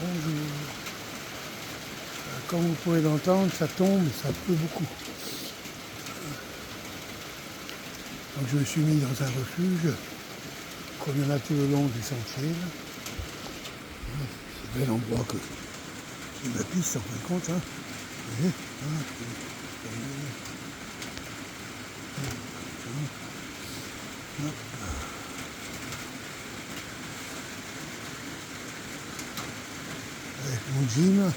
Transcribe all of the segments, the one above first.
Bonjour. Comme vous pouvez l'entendre, ça tombe, ça pleut beaucoup. Donc je me suis mis dans un refuge, comme il y en a tout le long du sentier. Là. C'est un bel endroit que c'est ma piste en fin de compte. Hein. Vous voyez, avec mon gym.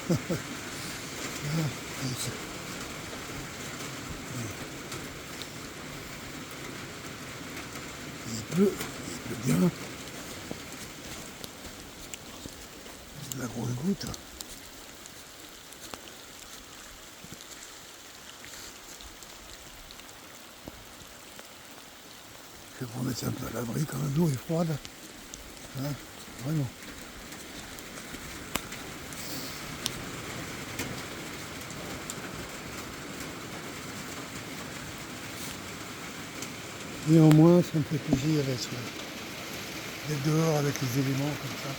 Il pleut bien. C'est de la grosse goutte. Je vais me mettre un peu à l'abri quand même, l'eau est froide. Hein, vraiment. Néanmoins, ça me fait plaisir d'être dehors avec les éléments comme ça.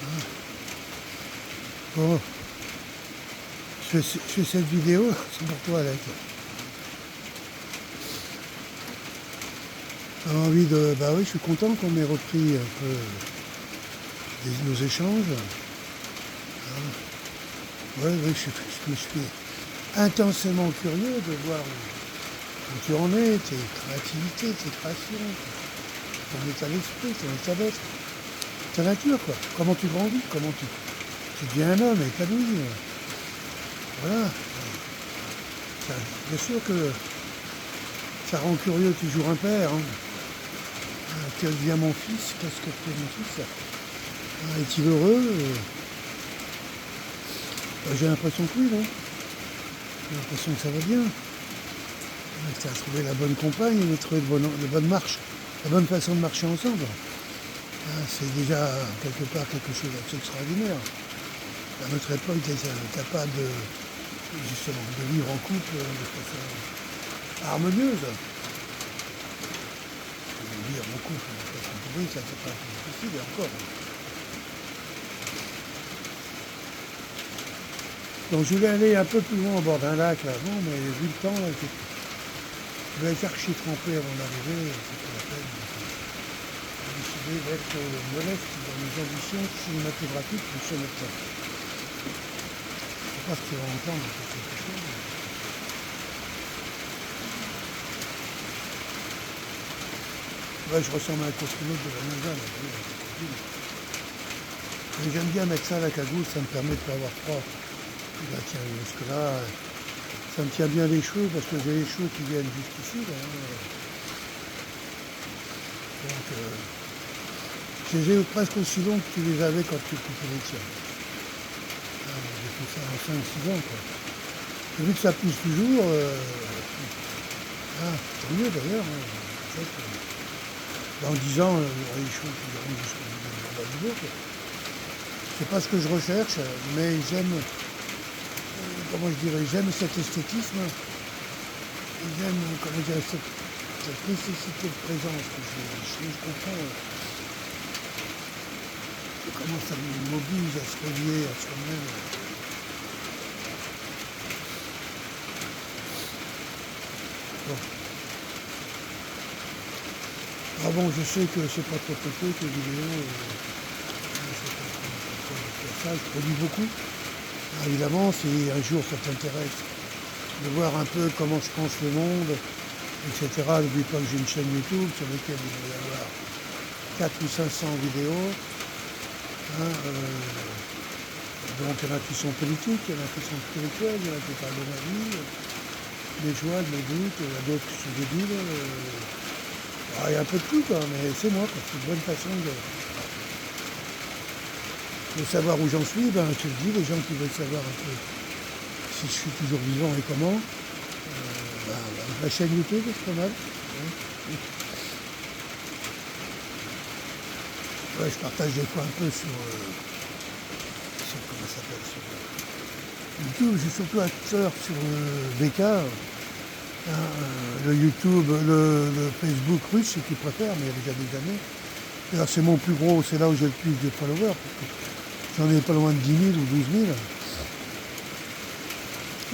Hein. Bon, je fais cette vidéo, c'est pour toi, Alec. J'ai envie de... Bah oui, je suis content qu'on ait repris un peu nos échanges. Oui, je suis intensément curieux de voir où tu en es, tes créativités, tes créations, ton état d'esprit, ton état d'être, ta nature, quoi. Comment tu grandis, comment tu deviens un homme épanoui. Voilà. Bien sûr que ça rend curieux toujours un père. Hein. Quel devient mon fils? Qu'est-ce que fait mon fils? Est-il heureux? J'ai l'impression que oui, non? J'ai l'impression que ça va bien. Tu as trouvé la bonne compagne, on a trouvé de bonnes marches, la bonne façon de marcher ensemble. C'est déjà quelque part quelque chose d'assez extraordinaire. À notre époque, tu étais capable justement de vivre en couple de façon harmonieuse. Vivre en couple de façon pourrie, ça c'est pas difficile, et encore. Donc je voulais aller un peu plus loin au bord d'un lac là avant, mais vu le temps, là, je vais être archi trempé avant d'arriver, c'est pas la peine. J'ai décidé d'être modeste dans mes ambitions cinématographiques pour ce médecin. Je sais pas ce qu'il va entendre quelque chose. Ouais, je ressemble à un cosmonaute de la NASA, là, mais j'aime bien mettre ça à la cagoule, ça me permet de ne pas avoir froid. Là, tiens, parce que là, ça me tient bien les cheveux, parce que j'ai les cheveux qui viennent jusqu'ici. Là, donc, je les ai presque aussi longs que tu les avais quand tu coupais les tiens. J'ai fait ça en 5-6 ans, quoi. Et vu que ça pousse toujours, tant mieux d'ailleurs. Dans 10 ans, il y aura les cheveux qui iront jusqu'au bas du dos. C'est pas ce que je recherche, mais j'aime, comment je dirais, j'aime cet esthétisme, j'aime, comment dire, cette nécessité de présence que je comprends comment ça me mobilise à se relier à soi-même. Bon. Ah bon, je sais que c'est pas trop compliqué que les vidéos, ça, je produis beaucoup. Évidemment, si un jour ça t'intéresse de voir un peu comment je pense le monde, etc., n'oublie pas que j'ai une chaîne YouTube sur laquelle il va y avoir 400 ou 500 vidéos. Donc il y en a qui sont politiques, il y en a qui sont spirituels, il y en a qui parlent de ma vie, des joies, des doutes, il y en a d'autres qui sont débiles. Il y a un peu de tout, quoi, mais c'est moi, quoi. C'est une bonne façon de savoir où j'en suis. Ben, je te le dis, les gens qui veulent savoir un peu si je suis toujours vivant et comment, la chaîne YouTube, c'est pas mal. Ouais, je partage des fois un peu sur comment ça s'appelle, sur YouTube. J'ai surtout acteur sur VK. Le YouTube, le Facebook russe, si tu préfères, mais il y a déjà des années. D'ailleurs, c'est mon plus gros, c'est là où j'ai le plus de followers, parce que J'en ai pas loin de 10 000 ou 12 000.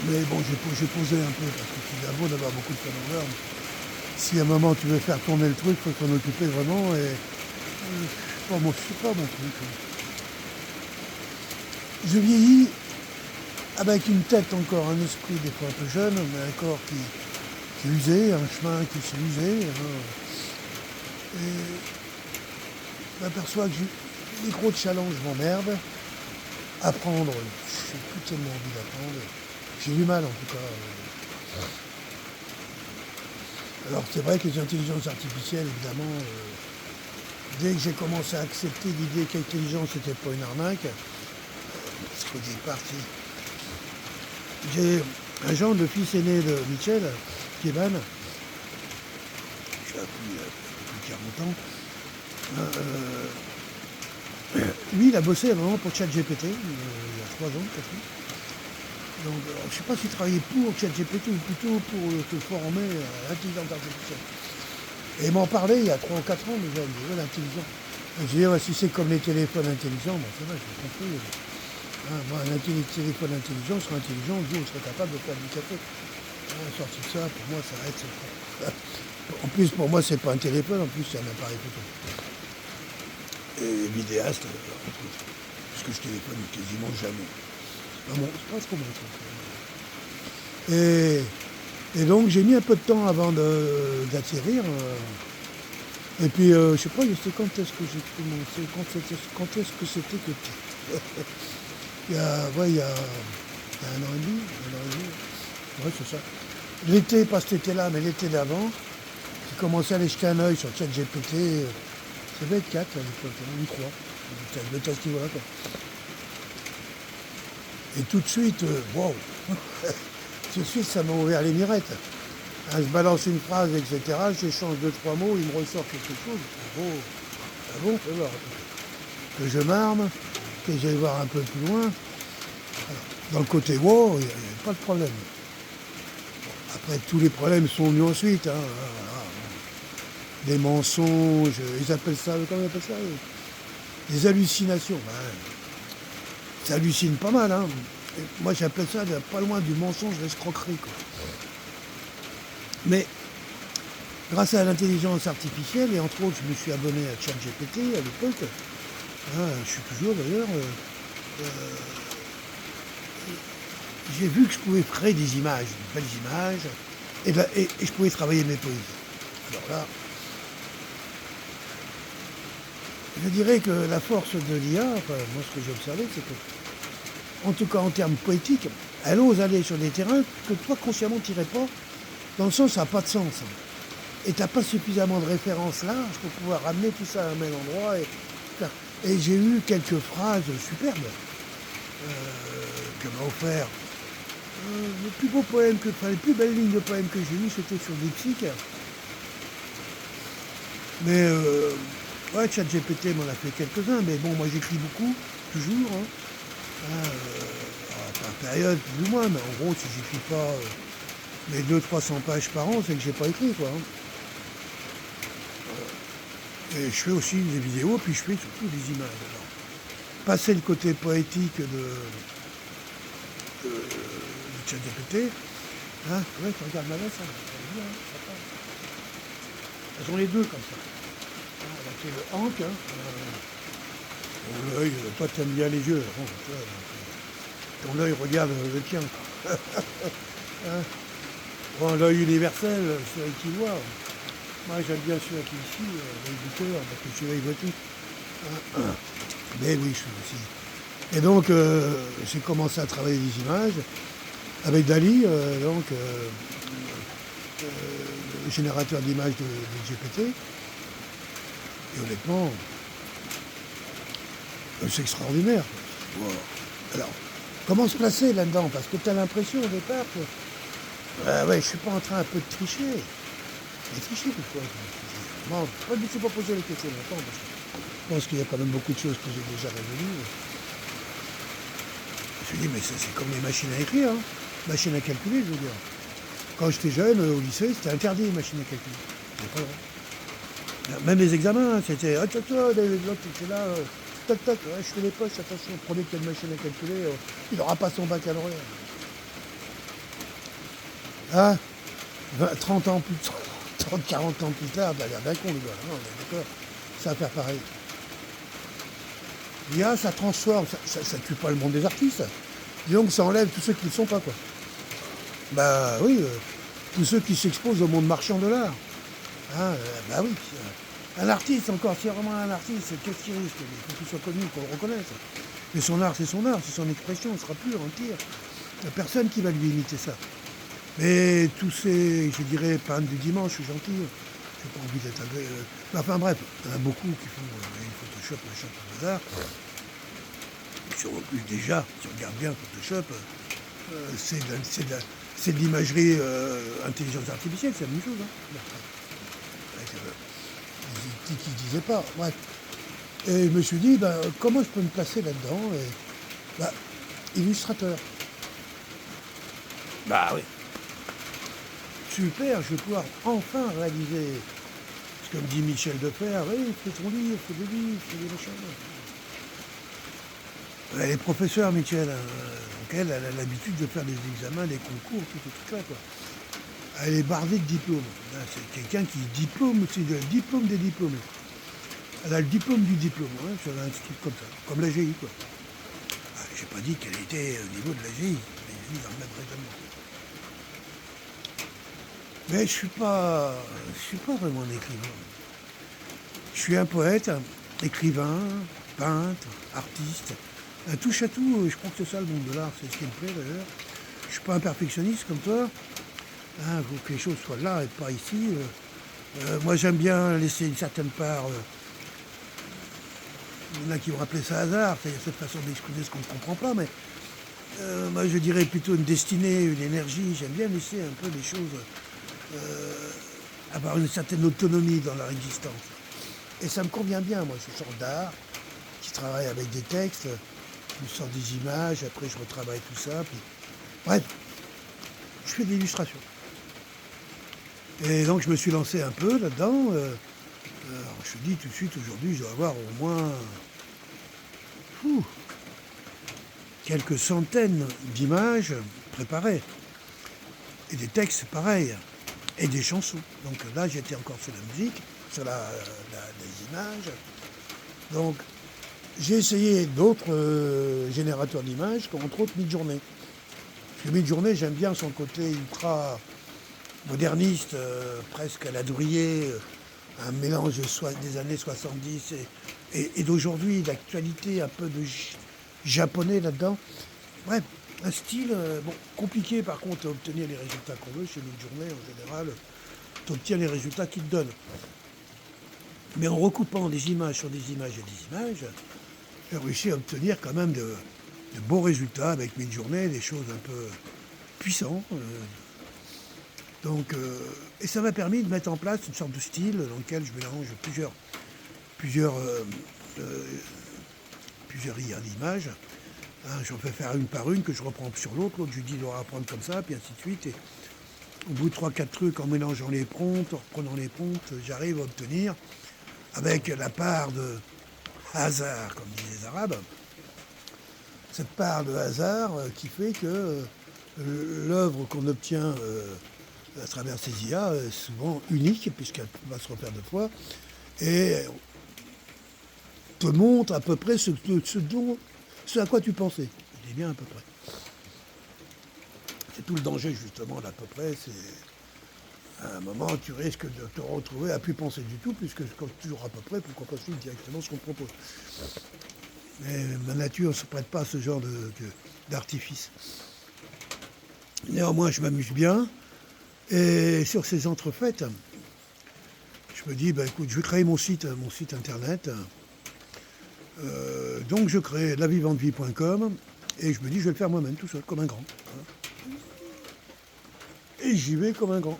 Mais bon, j'ai posé un peu parce que c'est bien beau d'avoir beaucoup de turnover. Si à un moment tu veux faire tourner le truc, il faut s'en occuper vraiment. Et c'est pas mon truc. Je vieillis avec une tête encore, un esprit des fois un peu jeune, mais un corps qui est usé, un chemin qui s'est usé. Et je m'aperçois que les gros challenges m'emmerdent. Apprendre, j'ai plus tellement envie d'apprendre. J'ai du mal en tout cas. Alors c'est vrai que les intelligences artificielles, évidemment, dès que j'ai commencé à accepter l'idée qu'intelligence n'était pas une arnaque, parce qu'au départ, j'ai un genre de fils aîné de Michel, Kevin, je l'ai appris depuis 40 ans. Lui, il a bossé à un moment pour ChatGPT, il y a 3 ans, 4 ans. Donc, je ne sais pas s'il travaillait pour ChatGPT ou plutôt pour te former à l'intelligence artificielle. Et il m'en parlait il y a 3 ou 4 ans déjà, il me disait l'intelligence. Je disais, ouais, si c'est comme les téléphones intelligents, bon, c'est vrai, j'ai compris. Moi, un téléphone intelligent serait intelligent, vous, on serait capable de faire du café. Sorti de ça, pour moi, ça arrête. En plus, pour moi, c'est pas un téléphone, en plus, c'est un appareil photo. Et vidéaste, entre autres. Parce que je téléphone quasiment jamais. C'est pas trop mon truc. Et donc, j'ai mis un peu de temps avant d'atterrir. Et puis, je sais pas, c'est quand est-ce que j'ai commencé, quand est-ce que c'était que il y a un an et demi. Ouais, c'est ça. L'été, pas cet été-là, mais l'été d'avant, j'ai commencé à aller jeter un œil sur ChatGPT. Ça devait être 4 à l'époque, ou 3. Le test à ce niveau-là, quoi. Et tout de suite, wow. Tout de suite, ça m'a ouvert les mirettes. Je balance une phrase, etc. J'échange 2-3 mots, il me ressort quelque chose. Ah bon, fais voir. Que je m'arme, que j'aille voir un peu plus loin. Alors, dans le côté wow, il n'y a pas de problème. Bon, après, tous les problèmes sont venus ensuite. Voilà. Des mensonges, ils appellent ça, comment ils appellent ça? Des hallucinations. Ça hallucine pas mal. Et moi, j'appelle ça pas loin du mensonge, l'escroquerie, quoi. Mais grâce à l'intelligence artificielle, et entre autres, je me suis abonné à ChatGPT à l'époque, je suis toujours d'ailleurs, j'ai vu que je pouvais créer des images, de belles images, et je pouvais travailler mes poésies. Alors là, je dirais que la force de l'IA, moi ce que j'ai observé, c'est que, en tout cas en termes poétiques, elle ose aller sur des terrains que toi consciemment tu n'irais pas, dans le sens ça n'a pas de sens. Et tu n'as pas suffisamment de références larges pour pouvoir ramener tout ça à un même endroit. Et j'ai eu quelques phrases superbes que m'a offert. Le plus beau poème les plus belles lignes de poèmes que j'ai eues, c'était sur Dipsic. Mais ouais, ChatGPT m'en a fait quelques-uns, mais bon, moi j'écris beaucoup, toujours. Par période, plus ou moins, mais en gros, si j'écris pas mes 200-300 pages par an, c'est que j'ai pas écrit, quoi. Et je fais aussi des vidéos, puis je fais surtout des images. Alors, passer le côté poétique de ChatGPT, ouais, tu regardes ma veste, elles ont les deux comme ça. Là, c'est le Hank, l'œil, toi tu aimes bien les yeux, ton œil regarde le tien. Bon, l'œil universel, celui qui voit. Moi j'aime bien celui qui ici, l'éditeur, parce que celui-là il voit tout. Mais oui, je suis aussi. Et donc j'ai commencé à travailler des images avec Dali, le générateur d'images de GPT. Et honnêtement, c'est extraordinaire. Wow. Alors, comment se placer là-dedans? Parce que tu as l'impression au départ que ouais, je suis pas en train un peu de tricher. Mais tricher pourquoi? Moi, je ne me suis pas posé les questions longtemps, parce que je pense qu'il y a quand même beaucoup de choses que j'ai déjà résolues. Je me suis dit, mais c'est comme les machines à écrire, machines à calculer, je veux dire. Quand j'étais jeune, au lycée, c'était interdit les machines à calculer. C'était pas vrai. Même les examens, c'était l'autre était là, tac, tac, ouais, je fais les poches, attention, prenez quelle machine à calculer, il n'aura pas son baccalauréat. Hein 30 ans plus, 30, 40 ans plus tard, bah, il a l'air d'un con, le gars, non, on est d'accord, ça va faire pareil. L'IA, ça transforme, ça tue pas le monde des artistes. Disons que ça enlève tous ceux qui ne le sont pas, quoi. Bah oui, tous ceux qui s'exposent au monde marchand de l'art. Hein, bah oui. Un artiste, encore, si vraiment un artiste, qu'est-ce qu'il risque? Il faut qu'il soit connu, qu'on le reconnaisse. Mais son art, c'est son art, c'est son expression, il sera pur, entier. Il n'y a personne qui va lui imiter ça. Mais tous ces, je dirais, peintres du dimanche, je suis gentil, j'ai pas envie d'être enfin bref, il y en a beaucoup qui font Photoshop, machin, tout le bazar. En plus, déjà, si on regarde bien Photoshop, c'est de l'imagerie intelligence artificielle, c'est la même chose. Hein. Qui disait pas. Bref. Et je me suis dit, ben, comment je peux me placer là-dedans et, ben, illustrateur. Bah oui. Super, je vais pouvoir enfin réaliser. Parce que comme dit Michel Defer, oui, fais ton livre, fais des livres, fais des machins. Elle est professeure, Michel. Donc elle a l'habitude de faire des examens, des concours, tout ce truc-là, quoi. Elle est bardée de diplômes. C'est quelqu'un qui diplôme, c'est le diplôme des diplômés. Elle a le diplôme du diplôme, hein, sur un truc comme ça, comme l'AGI, quoi. Ah, j'ai pas dit qu'elle était au niveau de l'AGI, mais j'ai dit dans le même raisonnement. Mais je suis pas vraiment un écrivain. Je suis un poète, un écrivain, peintre, artiste, un touche à tout. Je crois que c'est ça le monde de l'art, c'est ce qui me plaît d'ailleurs. Je suis pas un perfectionniste comme toi. Il faut que les choses soient là et pas ici. Moi j'aime bien laisser une certaine part. Il y en a qui vont appeler ça hasard, c'est cette façon d'exprimer ce qu'on ne comprend pas, mais moi je dirais plutôt une destinée, une énergie. J'aime bien laisser un peu les choses, avoir une certaine autonomie dans leur existence. Et ça me convient bien, moi, ce genre d'art, qui travaille avec des textes, je sors des images, après je retravaille tout ça. Puis... Bref, je fais de l'illustration. Et donc je me suis lancé un peu là-dedans. Alors, je te dis tout de suite, aujourd'hui, je dois avoir au moins quelques centaines d'images préparées. Et des textes pareils. Et des chansons. Donc là, j'étais encore sur la musique, sur les images. Donc, j'ai essayé d'autres générateurs d'images, comme entre autres Midjourney. Parce que Midjourney, j'aime bien son côté ultra moderniste, presque à la Drouillet, un mélange des années 70 et d'aujourd'hui, d'actualité, un peu de japonais là-dedans. Bref, un style compliqué par contre à obtenir les résultats qu'on veut. Chez Midjourney, en général, tu obtiens les résultats qu'ils te donnent. Mais en recoupant des images sur des images et des images, j'ai réussi à obtenir quand même de beaux résultats avec Midjourney, des choses un peu puissantes. Et ça m'a permis de mettre en place une sorte de style dans lequel je mélange plusieurs IA d'images. J'en fais faire une par une que je reprends sur l'autre je lui dis de reprendre comme ça, puis ainsi de suite. Et au bout de 3-4 trucs, en mélangeant les prompts, en reprenant les prompts, j'arrive à obtenir, avec la part de hasard, comme disent les Arabes, cette part de hasard qui fait que l'œuvre qu'on obtient à travers ces IA est souvent unique, puisqu'elle va se refaire deux fois, et te montre à peu près ce à quoi tu pensais. Je dis bien à peu près. C'est tout le danger justement d'à peu près, c'est à un moment tu risques de te retrouver à plus penser du tout, puisque quand toujours à peu près, pourquoi pas suivre directement ce qu'on te propose. Mais ma nature ne se prête pas à ce genre d'artifice. Néanmoins, je m'amuse bien. Et sur ces entrefaites, je me dis, écoute, je vais créer mon site internet. Donc je crée lavivantevie.com et je me dis, je vais le faire moi-même, tout seul, comme un grand. Et j'y vais comme un grand.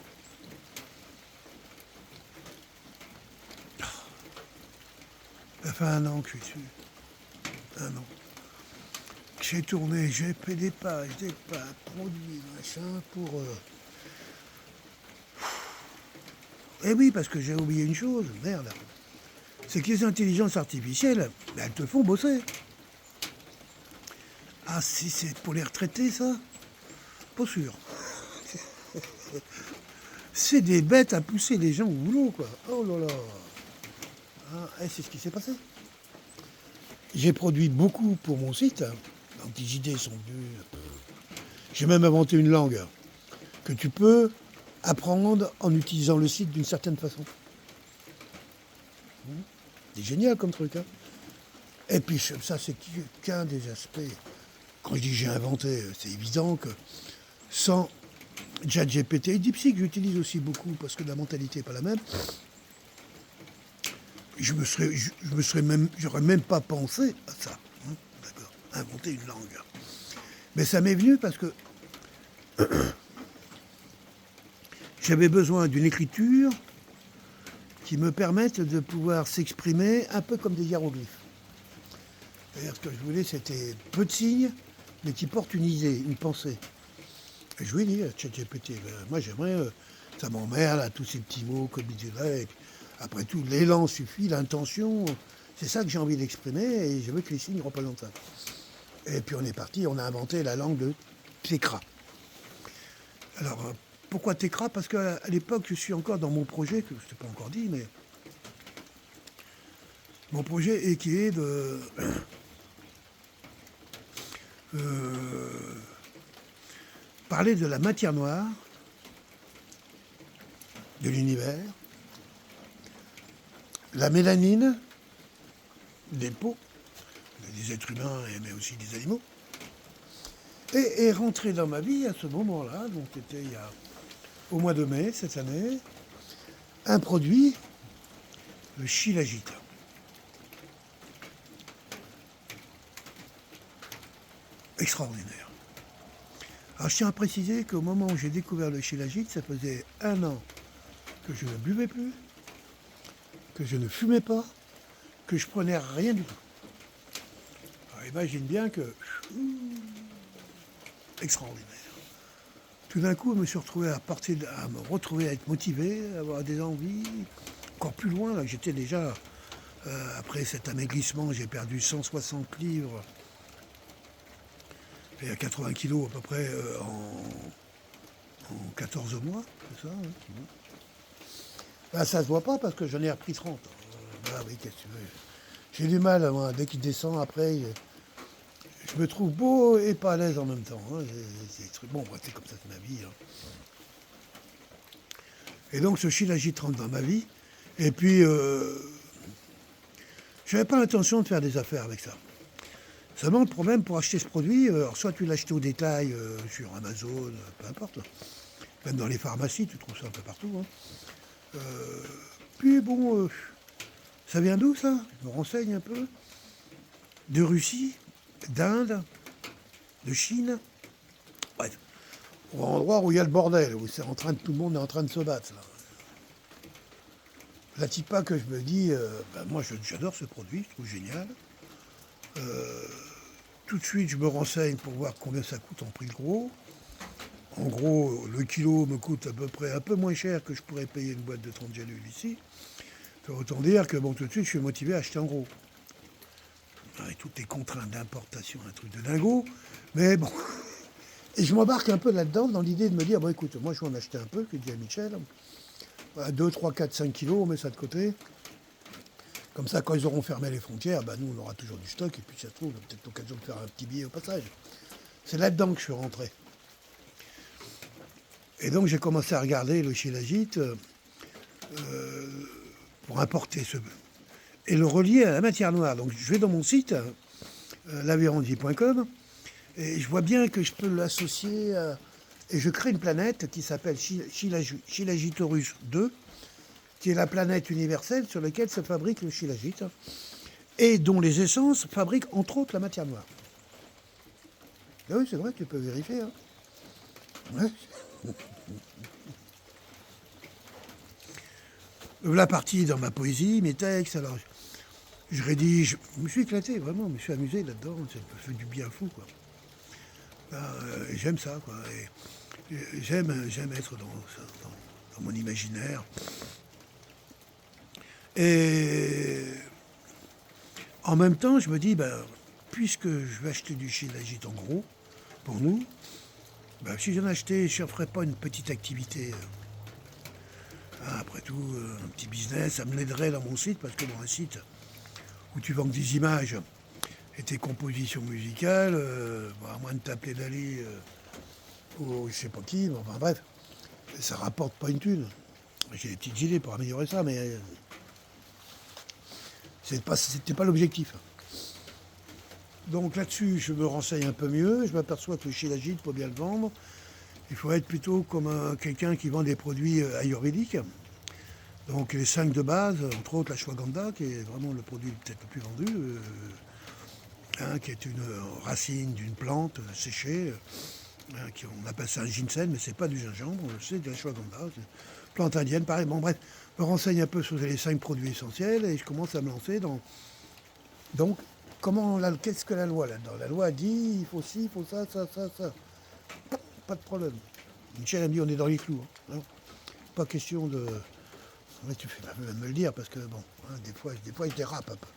Ça fait 1 an que je suis dessus. 1 an. J'ai tourné, j'ai fait des pages, produits, machin, pour... Eh oui, parce que j'ai oublié une chose, merde. c'est que les intelligences artificielles, ben, elles te font bosser. Ah, si c'est pour les retraités, ça? Pas sûr. C'est des bêtes à pousser les gens au boulot, quoi. Oh là là. Ah, et c'est ce qui s'est passé. J'ai produit beaucoup pour mon site. Donc les idées sont venues. J'ai même inventé une langue que tu peux apprendre en utilisant le site d'une certaine façon. C'est génial comme truc. Hein. Et puis ça, c'est qu'un des aspects. Quand je dis j'ai inventé, c'est évident que sans ChatGPT et DeepSeek, j'utilise aussi beaucoup parce que la mentalité n'est pas la même. J'aurais même pas pensé à ça. Hein, d'accord, inventer une langue. Mais ça m'est venu parce que j'avais besoin d'une écriture qui me permette de pouvoir s'exprimer un peu comme des hiéroglyphes. C'est-à-dire que ce que je voulais, c'était peu de signes, mais qui portent une idée, une pensée. Et je lui ai dit à ChatGPT, moi j'aimerais, ça m'emmerde, là, tous ces petits mots comme il dit là, et puis, après tout, l'élan suffit, l'intention, c'est ça que j'ai envie d'exprimer, et je veux que les signes représentent ça. Et puis on est parti, on a inventé la langue de Tekra. Alors, pourquoi Tekra? Parce qu'à l'époque, je suis encore dans mon projet, que je ne t'ai pas encore dit, mais mon projet est qui est de parler de la matière noire, de l'univers, la mélanine, des peaux, des êtres humains, mais aussi des animaux, et rentrer dans ma vie à ce moment-là, donc c'était au mois de mai cette année, un produit, le Shilajit. Extraordinaire. Alors je tiens à préciser qu'au moment où j'ai découvert le Shilajit, ça faisait 1 an que je ne buvais plus, que je ne fumais pas, que je prenais rien du tout. Alors imagine bien que... extraordinaire. Tout d'un coup, je me suis retrouvé à me retrouver à être motivé, à avoir des envies, encore plus loin. Là, j'étais déjà, après cet amaigrissement, j'ai perdu 160 livres et à 80 kilos à peu près en 14 mois, c'est ça. Hein. Ben, ça se voit pas parce que j'en ai repris 30. Oui, qu'est-ce que tu veux. J'ai du mal, moi, dès qu'il descend, après, je me trouve beau et pas à l'aise en même temps. Hein. Bon, c'est comme ça, c'est ma vie. Hein. Et donc, ce Shilajit rentre dans ma vie. Et puis, je n'avais pas l'intention de faire des affaires avec ça. Seulement, le problème, pour acheter ce produit, alors soit tu l'achètes au détail sur Amazon, peu importe. Même dans les pharmacies, tu trouves ça un peu partout. Hein. Puis, bon, ça vient d'où, ça? Je me renseigne un peu. De Russie, d'Inde, de Chine. Bref, au endroit où il y a le bordel, où c'est tout le monde est en train de se battre. Là, type pas que je me dis, moi j'adore ce produit, je trouve génial. Tout de suite, je me renseigne pour voir combien ça coûte en prix de gros. En gros, le kilo me coûte à peu près un peu moins cher que je pourrais payer une boîte de 30 gélules ici. Ça veut autant dire que bon, tout de suite, je suis motivé à acheter en gros. Avec toutes les contraintes d'importation, un truc de dingo. Mais bon. Et je m'embarque un peu là-dedans dans l'idée de me dire, bon écoute, moi je vais en acheter un peu, que dit à Michel. 2, 3, 4, 5 kilos, on met ça de côté. Comme ça, quand ils auront fermé les frontières, nous, on aura toujours du stock. Et puis, ça se trouve, on a peut-être l'occasion de faire un petit billet au passage. C'est là-dedans que je suis rentré. Et donc, j'ai commencé à regarder le Shilajit pour importer et le relier à la matière noire. Donc, je vais dans mon site, laverandy.com, et je vois bien que je peux l'associer et je crée une planète qui s'appelle Shilagitorus 2, qui est la planète universelle sur laquelle se fabrique le Shilajit, et dont les essences fabriquent entre autres la matière noire. Ah oui, c'est vrai, tu peux vérifier. Hein. Ouais. La partie dans ma poésie, mes textes, alors je rédige, je me suis éclaté, vraiment, je me suis amusé là-dedans, ça me fait du bien fou, quoi. J'aime ça, quoi. Et j'aime être dans mon imaginaire. Et en même temps, je me dis, ben, puisque je vais acheter du Shilajit en gros, pour nous, ben, si j'en achetais, je ne ferais pas une petite activité. Après tout, un petit business, ça me l'aiderait dans mon site, parce que dans un site où tu vends des images et tes compositions musicales, bon, à moins de t'appeler Dali ou je sais pas qui, bon, enfin bref, ça rapporte pas une thune. J'ai des petites idées pour améliorer ça, mais c'était pas l'objectif. Donc là-dessus, je me renseigne un peu mieux, je m'aperçois que chez l'agite, pour bien le vendre, il faut être plutôt comme quelqu'un qui vend des produits ayurvédiques. Donc les 5 de base, entre autres la Shwagandha, qui est vraiment le produit peut-être le plus vendu, qui est une racine d'une plante séchée, on appelle ça un ginseng, mais c'est pas du gingembre, c'est de la Shwagandha, c'est une plante indienne, pareil. Bon bref, je me renseigne un peu sur les 5 produits essentiels et je commence à me lancer dans... Donc, qu'est-ce que la loi là-dedans? La loi dit, il faut ci, il faut ça, ça, ça, ça. Pas de problème. Michel a dit, on est dans les clous. Hein. Pas question de... Mais tu fais même me le dire, parce que bon, hein, des fois je dérape un peu.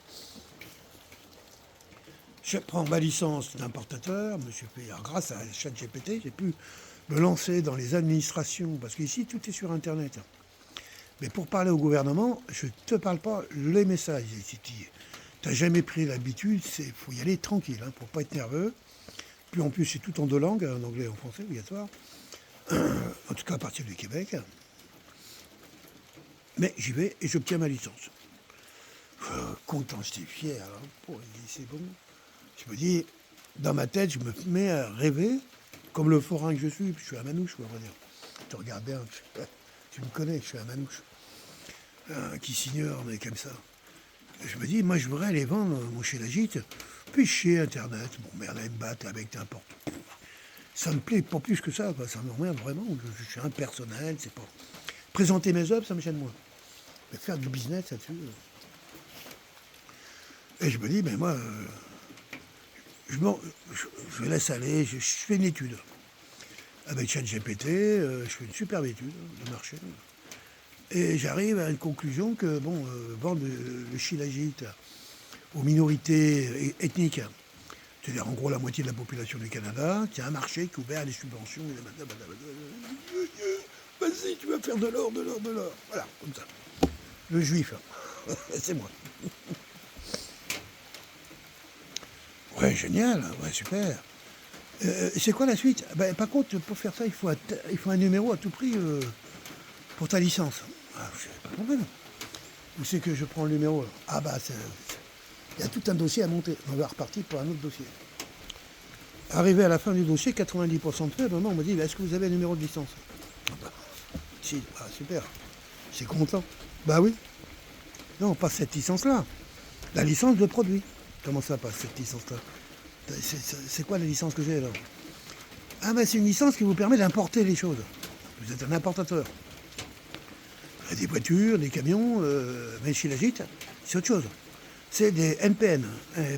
Je prends ma licence d'importateur, grâce à ChatGPT, j'ai pu me lancer dans les administrations, parce qu'ici tout est sur Internet. Mais pour parler au gouvernement, je ne te parle pas les messages. Si tu n'as jamais pris l'habitude, il faut y aller tranquille, hein, pour ne pas être nerveux. Puis en plus, c'est tout en deux langues, en anglais et en français, obligatoire. En tout cas, à partir du Québec. Mais j'y vais et j'obtiens ma licence. Content, j'étais fier. Hein. C'est bon. Je me dis, dans ma tête, je me mets à rêver, comme le forain que je suis. Je suis un manouche, on va dire. Tu regardes bien, tu me connais, je suis un manouche. Qui s'ignore, mais comme ça. Et je me dis, moi, je voudrais aller vendre mon Shilajit, puis chez Internet. Bon, merde, aller me battre avec n'importe. Ça me plaît pas plus que ça, quoi. Ça m'emmerde vraiment. Je suis impersonnel, c'est pas. Présenter mes œuvres, ça me gêne moins. Mais faire du business là-dessus. Et je me dis, ben moi, je laisse aller, je fais une étude. Avec ChatGPT, je fais une superbe étude de marché. Et j'arrive à une conclusion que, bon, vendre le Shilajit aux minorités ethniques, c'est-à-dire en gros la moitié de la population du Canada, qui a un marché qui est ouvert à des subventions. Vas-y, tu vas faire de l'or, de l'or, de l'or. Voilà, comme ça. Le juif, c'est moi. Ouais, génial, ouais, super. C'est quoi la suite? Ben, par contre, pour faire ça, il faut un numéro à tout prix pour ta licence. Ah, pas de problème. Où c'est que je prends le numéro là? Ah bah, il y a tout un dossier à monter. On va repartir pour un autre dossier. Arrivé à la fin du dossier, 90% de fait, maman on me dit, est-ce que vous avez un numéro de licence? Ah bah, si, ah, super. C'est content. Bah oui. Non, pas cette licence-là. La licence de produit. Comment ça passe, cette licence-là? C'est quoi la licence que j'ai alors? Ah ben c'est une licence qui vous permet d'importer les choses. Vous êtes un importateur. Des voitures, des camions, mais chez Shilajit, c'est autre chose. C'est des NPN,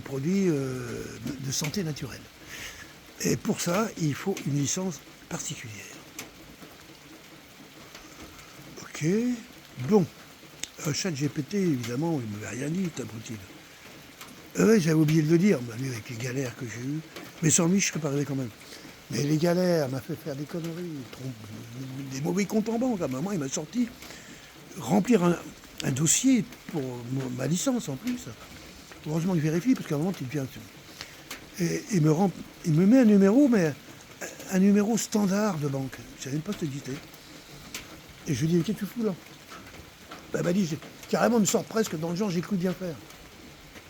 produits de santé naturelle. Et pour ça, il faut une licence particulière. Ok. Bon. ChatGPT, évidemment, il ne m'avait rien dit, abruti. Ouais, j'avais oublié de le dire, avec les galères que j'ai eues. Mais sans lui, je serais pas arrivé quand même. Mais les galères m'a fait faire des conneries, des mauvais comptes en banque. À un moment, il m'a sorti remplir un dossier pour ma licence en plus. Heureusement que je vérifie, parce qu'à un moment, il vient. Et il me met un numéro, mais un numéro standard de banque. Je ne savais même pas ce que c'était. Et je lui dis, qu'est-ce que tu fous là? Bah, il m'a dit, carrément, me sort presque dans le genre, j'ai cru bien faire.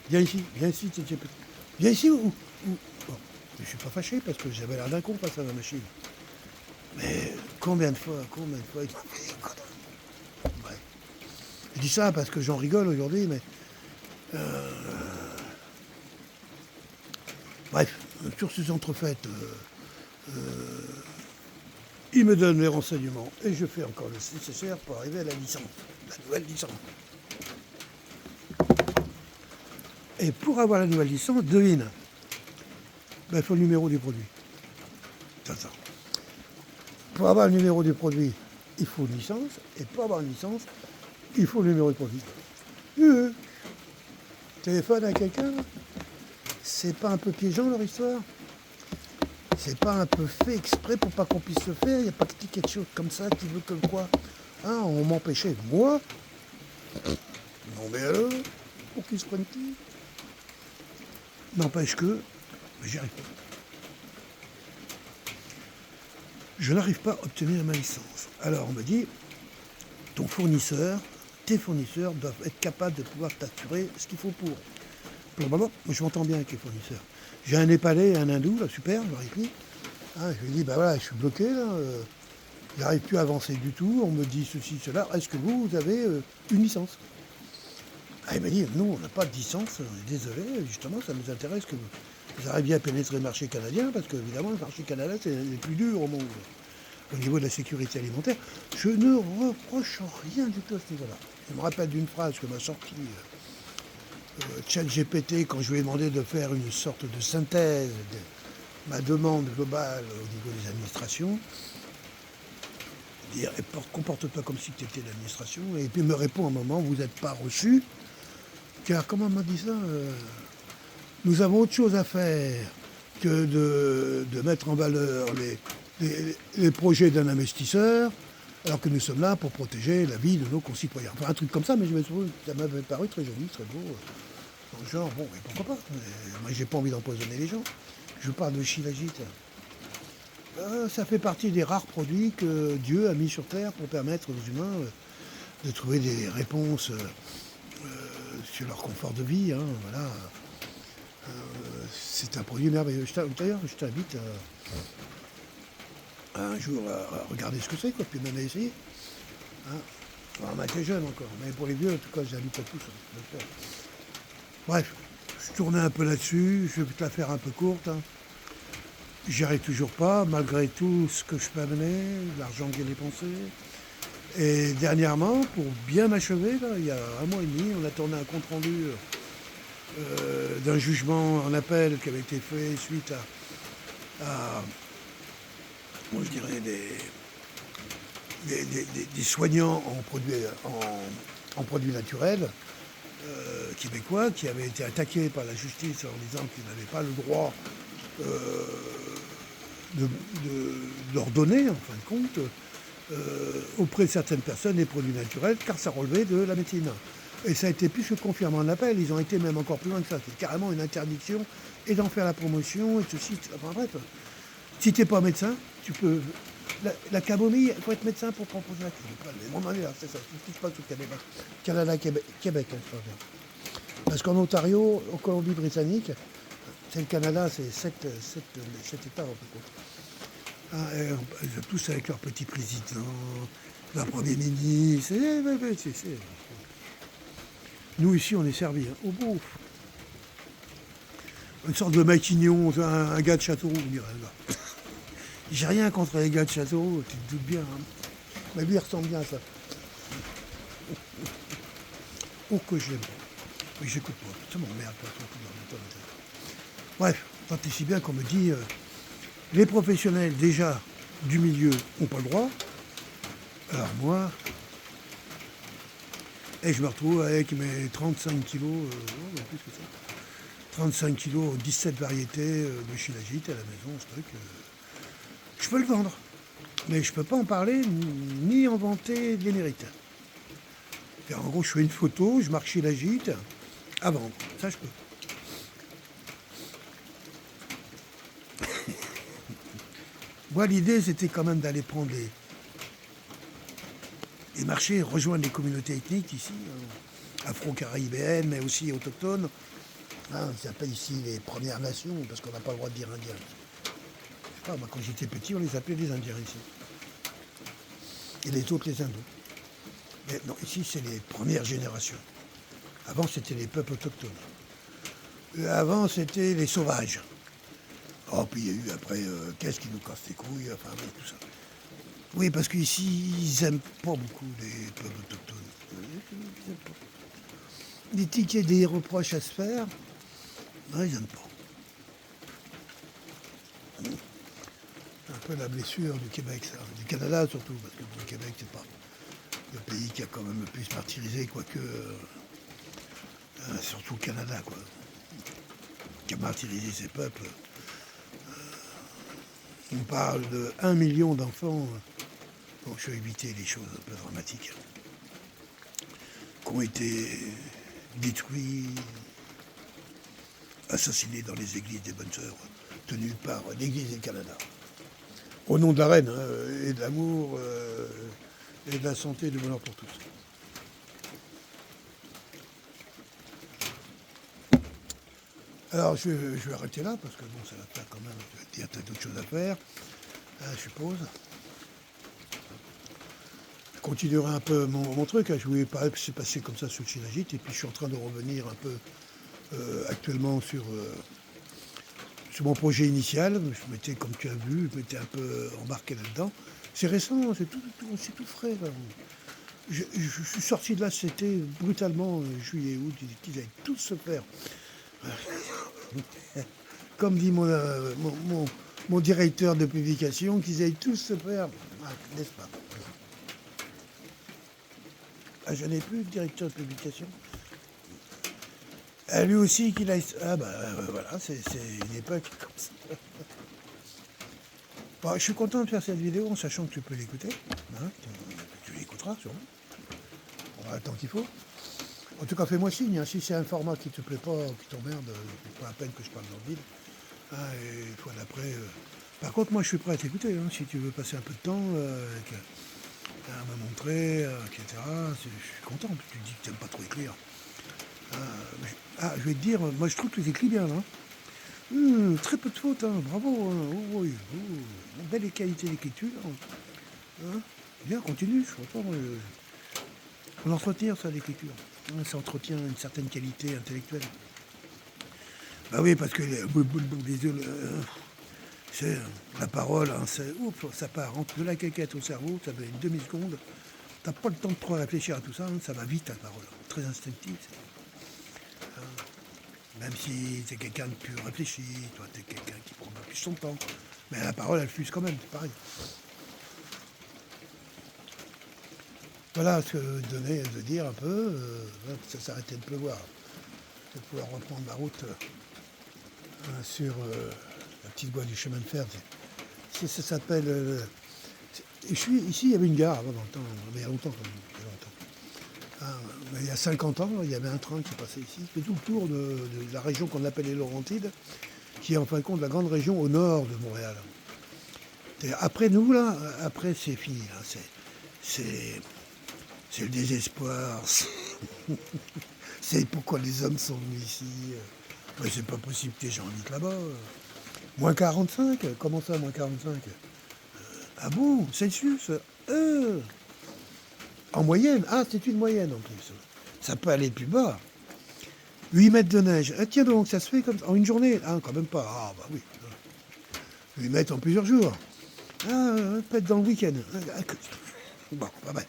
Viens ici, viens ici ou... Bon, je ne suis pas fâché parce que j'avais l'air d'un con face à ma machine. Mais combien de fois il m'a fait des conneries. Bref. Je dis ça parce que j'en rigole aujourd'hui, mais... Bref, sur ces entrefaites, il me donne les renseignements et je fais encore le nécessaire pour arriver à la licence, la nouvelle licence. Et pour avoir la nouvelle licence, devine, il faut le numéro du produit. Ça. Pour avoir le numéro du produit, il faut une licence, et pour avoir une licence, il faut le numéro du produit. Euh, Téléphone à quelqu'un, là. C'est pas un peu piégeant leur histoire? C'est pas un peu fait exprès pour pas qu'on puisse le faire? Il n'y a pas quelque chose comme ça qui veut que quoi? Hein, on m'empêchait, moi? Non mais alors, pour qu'ils se prennent qui? N'empêche que, j'y arrive pas. Je n'arrive pas à obtenir ma licence. Alors on me dit, ton fournisseur, tes fournisseurs doivent être capables de pouvoir t'assurer ce qu'il faut pour. Blablabla. Moi je m'entends bien avec les fournisseurs. J'ai un Népalais et un Hindou, là, super, je leur ai dit. Hein, je lui ai dit, bah voilà, je suis bloqué là, j'arrive plus à avancer du tout, on me dit ceci, cela, est-ce que vous avez une licence? Ah, il m'a dit, non, on n'a pas de licence, désolé, justement, ça nous intéresse que vous arriviez à pénétrer le marché canadien, parce que évidemment, le marché canadien, c'est le plus dur au monde. Au niveau de la sécurité alimentaire, je ne reproche rien du tout à ce niveau-là. Je me rappelle d'une phrase que m'a sortie ChatGPT quand je lui ai demandé de faire une sorte de synthèse de ma demande globale au niveau des administrations. Dire, comporte-toi comme si tu étais l'administration, et puis me répond à un moment, vous n'êtes pas reçu, car comment on m'a dit ça nous avons autre chose à faire que de mettre en valeur les projets d'un investisseur, alors que nous sommes là pour protéger la vie de nos concitoyens. Enfin, un truc comme ça, mais ça m'avait paru très joli, très beau. Dans le genre, bon, mais pourquoi pas? Mais moi, j'ai pas envie d'empoisonner les gens. Je parle de Shilajit. Ça fait partie des rares produits que Dieu a mis sur Terre pour permettre aux humains de trouver des réponses sur leur confort de vie. Hein, voilà. C'est un produit merveilleux. D'ailleurs, je t'invite un jour à regarder ce que c'est, quoi, puis même à essayer. Hein. Enfin, on était jeune encore, mais pour les vieux, en tout cas, j'invite à tous à le faire. Bref, je tournais un peu là-dessus, je vais te la faire un peu courte. Hein. J'y arrive toujours pas, malgré tout ce que je peux amener, l'argent que j'ai dépensé. Et dernièrement, pour bien m'achever, là, il y a un mois et demi, on a tourné un compte-rendu d'un jugement en appel qui avait été fait suite à moi je dirais, des soignants en produits naturels québécois qui avaient été attaqués par la justice en disant qu'ils n'avaient pas le droit d'ordonner, en fin de compte, auprès de certaines personnes des produits naturels, car ça relevait de la médecine. Et ça a été plus que confirmé en appel, ils ont été même encore plus loin que ça. C'est carrément une interdiction, et d'en faire la promotion, et ceci, enfin bref. Si tu n'es pas médecin, tu peux. La camomille, il faut être médecin pour proposer la camomille. Mais mon avis, c'est ça, c'est ce qui se passe au Canada. Canada, Québec, hein, je crois. Parce qu'en Ontario, en Colombie-Britannique, c'est le Canada, c'est 7 États, en fait. Ils ont tous avec leur petit président, leur premier ministre. Nous, ici, on est servis. Hein. Oh, bon. Une sorte de maquignon, un gars de Châteauroux, on dirait. Là. J'ai rien contre les gars de Châteauroux, tu te doutes bien. Hein. Mais lui, il ressemble bien à ça. Oh, que j'aime. Mais j'écoute pas. Ça m'emmerde, pas trop dans le temps. Bref, tant et si bien qu'on me dit les professionnels, déjà, du milieu, n'ont pas le droit. Alors moi, et je me retrouve avec mes 35 kilos, plus que ça. 35 kilos, 17 variétés de Shilajit à la maison, ce truc. Je peux le vendre, mais je peux pas en parler ni en vanter les mérites. Et en gros, je fais une photo, je marque Shilajit à vendre. Ça, je peux. Moi, l'idée, c'était quand même d'aller prendre les marchés, rejoindre les communautés ethniques ici, afro-caribéennes, mais aussi autochtones. Hein, on s'appelle ici les Premières Nations, parce qu'on n'a pas le droit de dire Indien. Je sais pas, moi, quand j'étais petit, on les appelait les Indiens ici. Et les autres, les hindous. Mais non, ici, c'est les premières générations. Avant, c'était les peuples autochtones. Avant, c'était les sauvages. Oh, puis il y a eu après, qu'est-ce qui nous casse les couilles, enfin, tout ça. Oui, parce qu'ici, ils n'aiment pas beaucoup les peuples autochtones. Ils n'aiment pas. Des tickets, des reproches à se faire, non, ils n'aiment pas. C'est un peu la blessure du Québec, ça. Du Canada surtout, parce que le Québec, c'est pas le pays qui a quand même le plus martyrisé, quoique surtout le Canada, quoi, qui a martyrisé ses peuples. On parle de 1 million d'enfants, bon, je vais éviter les choses un peu dramatiques, qui ont été détruits, assassinés dans les églises des Bonnes Sœurs, tenues par l'Église du Canada. Au nom de la reine, et de l'amour, et de la santé et du bonheur pour tous. Alors je vais arrêter là, parce que bon, ça va faire quand même, il y a peut-être d'autres choses à faire, je suppose. Je continuerai un peu mon truc, je voulais parler que c'est passé comme ça sur le Chinagite, et puis je suis en train de revenir un peu actuellement sur mon projet initial. Je m'étais, comme tu as vu, je m'étais un peu embarqué là-dedans. C'est récent, c'est tout frais, là. Je suis sorti de là, c'était brutalement juillet, août, qu'ils allaient tous se faire. Comme dit mon directeur de publication, qu'ils allaient tous se faire, n'est-ce pas? Ah, je n'ai plus de directeur de publication. Lui aussi qu'il a... Ah bah voilà, c'est une époque comme ça. Bon, je suis content de faire cette vidéo en sachant que tu peux l'écouter. Hein, tu l'écouteras sûrement. On aura le temps qu'il faut. En tout cas, fais-moi signe. Hein, si c'est un format qui te plaît pas ou qui t'emmerde, c'est pas la peine que je parle dans le vide. Hein, et une fois d'après... Par contre, moi, je suis prêt à t'écouter. Hein, si tu veux passer un peu de temps à me montrer, etc. Je suis content. Tu dis que tu n'aimes pas trop écrire. Je vais te dire, moi, je trouve que tu écris bien. Hein. Très peu de fautes, hein, bravo. Hein. Oh, oui, belle qualité d'écriture. Hein. Bien, continue. Je crois pas, on entretient ça, l'écriture. Hein, ça entretient une certaine qualité intellectuelle. Bah oui, parce que c'est la parole, hein, ça part entre de la caquette au cerveau, ça fait une demi-seconde. T'as pas le temps de trop réfléchir à tout ça, hein, ça va vite la parole, très instinctive. Même si t'es quelqu'un de plus réfléchi, toi t'es quelqu'un qui prend pas plus son temps. Mais la parole, elle fuse quand même, c'est pareil. Voilà ce que je venais de dire un peu, ça s'arrêtait de pleuvoir. Je vais pouvoir reprendre ma route sur la petite voie du chemin de fer. Ça s'appelle... ici, il y avait une gare avant, dans le temps, mais il y a longtemps quand même. Mais il y a 50 ans, il y avait un train qui passait ici, qui fait tout le tour de la région qu'on appelle les Laurentides, qui est en fin de compte la grande région au nord de Montréal. Et après nous, là, après c'est fini. Là, c'est le désespoir. C'est pourquoi les hommes sont venus ici. Mais c'est pas possible que les gens habitent là-bas. Moins 45, comment ça, moins 45 Ah bon, Celsius En moyenne, c'est une moyenne en plus. Ça peut aller plus bas. 8 mètres de neige. Tiens donc, ça se fait comme ça. En une journée. Quand même pas. Bah oui. 8 mètres en plusieurs jours. Peut-être dans le week-end. Bon, pas mal.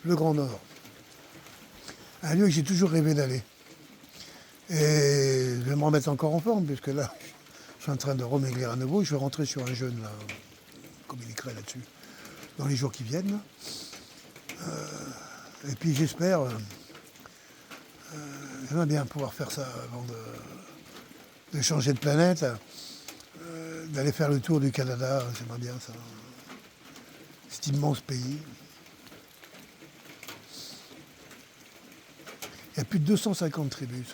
Le Grand Nord. Un lieu que j'ai toujours rêvé d'aller. Et je vais me remettre encore en forme, puisque là, je suis en train de remaigrir à nouveau. Je vais rentrer sur un jeûne, là, communiquerai là-dessus, dans les jours qui viennent. Et puis j'espère, j'aimerais bien pouvoir faire ça avant de changer de planète, d'aller faire le tour du Canada, j'aimerais bien ça. Cet immense pays. Il y a plus de 250 tribus,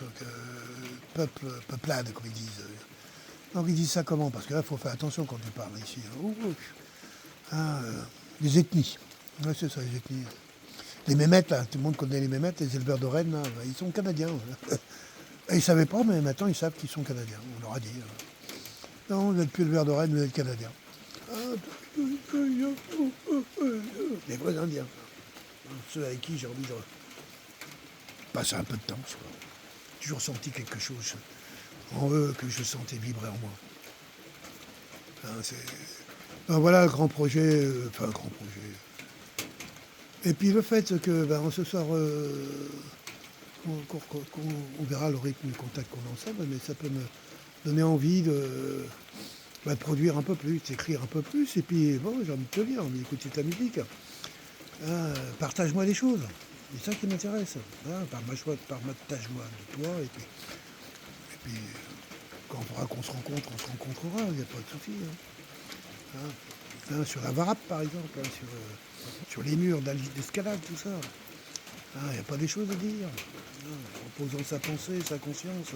peuplades, comme ils disent. Donc ils disent ça comment? Parce que là, il faut faire attention quand tu parles ici. Les ethnies. Ouais, c'est ça, les ethnies. Les mémètes, là, tout le monde connaît les mémètes, les éleveurs de rennes, là, ils sont canadiens. Et ils ne savaient pas, mais maintenant ils savent qu'ils sont canadiens. On leur a dit. Non, vous n'êtes plus éleveurs de rennes, vous êtes canadiens. Les vrais Indiens. Ceux avec qui j'ai envie de passer un peu de temps. J'ai toujours senti quelque chose en eux que je sentais vibrer en moi. Voilà le grand projet, grand projet. Et puis le fait que ce soir, on verra le rythme du contact qu'on a ensemble, mais ça peut me donner envie de produire un peu plus, d'écrire un peu plus, et puis bon, j'ai envie de te dire, envie d'écouter ta musique. Partage-moi des choses. C'est ça qui m'intéresse. Hein, par ta joie de toi. Et puis quand on fera qu'on se rencontre, on se rencontrera, il n'y a pas de souci. Hein, sur la Varap, par exemple, hein, sur les murs d'escalade, tout ça. Il n'y a pas des choses à dire. En posant sa pensée, sa conscience,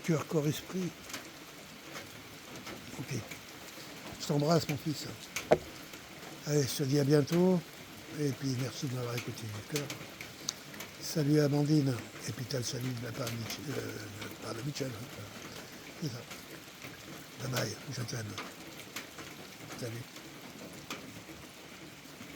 cœur, corps, esprit. Ok. Je t'embrasse, mon fils. Allez, je te dis à bientôt. Et puis merci de m'avoir écouté jusque-là. Salut à Amandine. Et puis t'as le salut de la part de Michel. Hein. C'est ça. Bye bye, je t'aime. Salut.